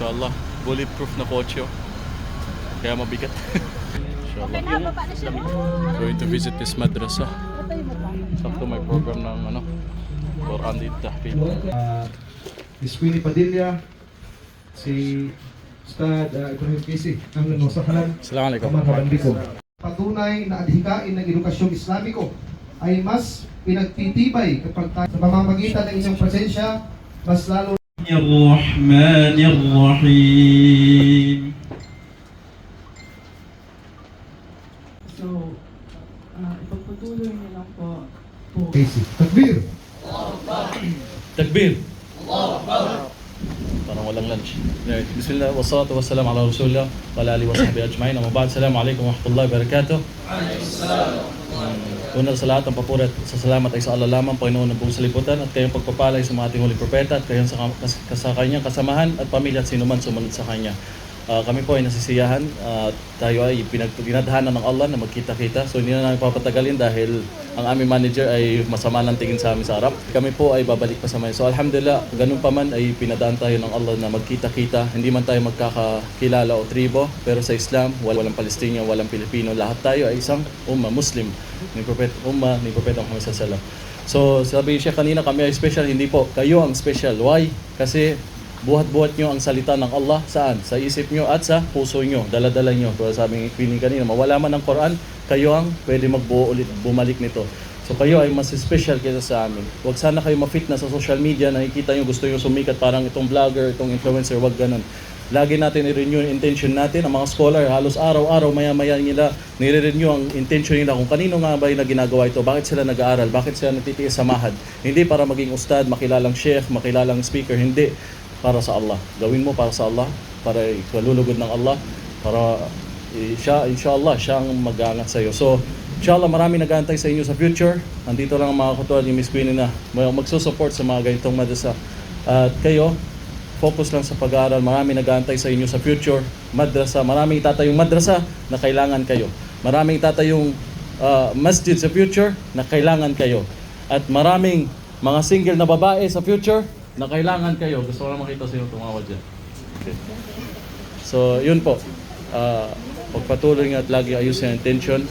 Inshallah, bulletproof na kotse. Kaya mabigat. Inshallah. Going to visit this madrasa. Sakto may program ng Quran dito tahfidh. Miss Queenie Padilla, si Ustad Ibrahim Kisi, ang nanusakalan. Assalamualaikum. Patunay na adhikain ng edukasyong Islamiko ay mas pinagtitibay kapag tayo sa pamamagitan ng inyong presensya, mas lalo Ar-Rahmanir-Rahim. So, ipagpatuloy niyo lang po. Casey. Takbir! Takbir! Parang walang lunch. Bismillah, wassalatu wassalamu ala rasulillah wa ala alihi wa sahbihi ajma'in. Amma ba'd, assalamu alaikum wa rahmatullahi wa barakatuh. Una sa lahat, ang papuri at sa salamat ay sa Allah lamang, Panginoon ng buong saliputan, at kayong pagpapalay sa mga ating huling propeta at kayong sa kanyang kasamahan at pamilya at sinuman sumunod sa kanya. Kami po ay nasisiyahan at tayo ay dinadhanan ng Allah na magkita-kita. So hindi na namin papatagalin dahil ang aming manager ay masama ng tingin sa amin sa harap. Kami po ay babalik pa sa mga. So alhamdulillah, ganun pa man ay pinadaan tayo ng Allah na magkita-kita. Hindi man tayo magkakakilala o tribo, pero sa Islam, walang Palestinian, walang Pilipino. Lahat tayo ay isang Muslim. Ni Propeta Muhammad sallallahu alaihi wasallam. So sabi siya kanina, kami ay special. Hindi po, kayo ang special. Why? Kasi buhat-buhat nyo ang salita ng Allah. Saan? Sa isip nyo at sa puso nyo. Dala-dala nyo. Kaya sabi ng Queenie kanina, mawala man ang Quran, kayo ang pwede magbuo ulit, bumalik nito. So kayo ay mas special kaysa sa amin. Huwag sana kayo ma-fit na sa social media, nakikita nyo, gusto nyo sumikat, parang itong vlogger, itong influencer, wag ganun. Lagi natin i-renew yung intention natin. Ang mga scholar, halos araw-araw, maya-maya nila, nire-renew ang intention nila kung kanino nga ba yung ginagawa ito, bakit sila nag-aaral, bakit sila natitiis sa mahad. Hindi para maging ustad, makilalang sheikh, makilalang speaker, hindi. Para sa Allah. Gawin mo para sa Allah, para ikalulugod ng Allah, para inshallah siya ang mag-aangat sa iyo. So, inshallah marami nag-aantay sa inyo sa future. Nandito lang ang mga katulad ni Miss Queenie na magsusupport sa mga ganitong madrasa. At kayo, focus lang sa pag-aaral. Marami nag-aantay sa inyo sa future madrasa. Maraming itatayong madrasa na kailangan kayo. Maraming itatayong masjid sa future na kailangan kayo. At maraming mga single na babae sa future na kailangan kayo. Gusto ko lang makita sa inyo tumawag dyan. Okay. So, yun po. Pagpatuloy nga at lagi ayusin ang intention.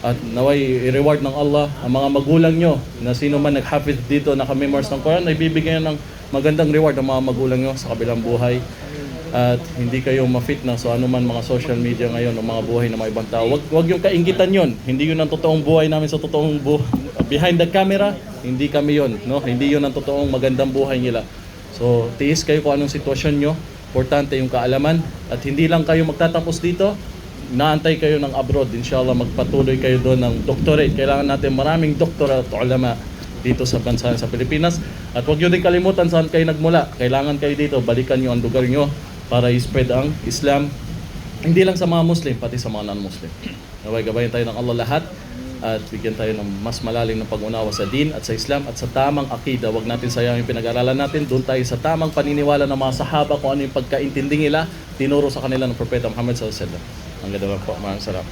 At naway i-reward ng Allah ang mga magulang nyo na sino man nag-hafiz dito, naka-memorize ng Quran, ay bibigyan ng magandang reward ang mga magulang nyo sa kabilang buhay. At hindi kayo ma-fit na so ano man mga social media ngayon o mga buhay ng mga ibang tao. Wag yung kainggitan yon. Hindi yun ang totoong buhay namin sa totoong behind the camera. Hindi kami yon, no? Hindi yun ang totoong magandang buhay nila. So, tiis kayo kung anong sitwasyon nyo. Importante yung kaalaman. At hindi lang kayo magtatapos dito. Naantay kayo ng abroad. Inshallah, magpatuloy kayo doon ng doctorate. Kailangan natin maraming doktora at ulama dito sa bansa sa Pilipinas. At huwag nyo din kalimutan saan kayo nagmula. Kailangan kayo dito. Balikan nyo ang lugar nyo para i-spread ang Islam. Hindi lang sa mga Muslim, pati sa mga non-Muslim. Gabayan tayo ng Allah lahat. At bigyan tayo ng mas malalim na pag-unawa sa din at sa Islam at sa tamang akida. Huwag natin sayang yung pinag-aralan natin. Doon tayo sa tamang paniniwala ng mga sahaba kung ano yung pagkaintindi nila, tinuro sa kanila ng Propeta Muhammad sallallahu alaihi wasallam. Ang ganda lang po. Maraming salamat.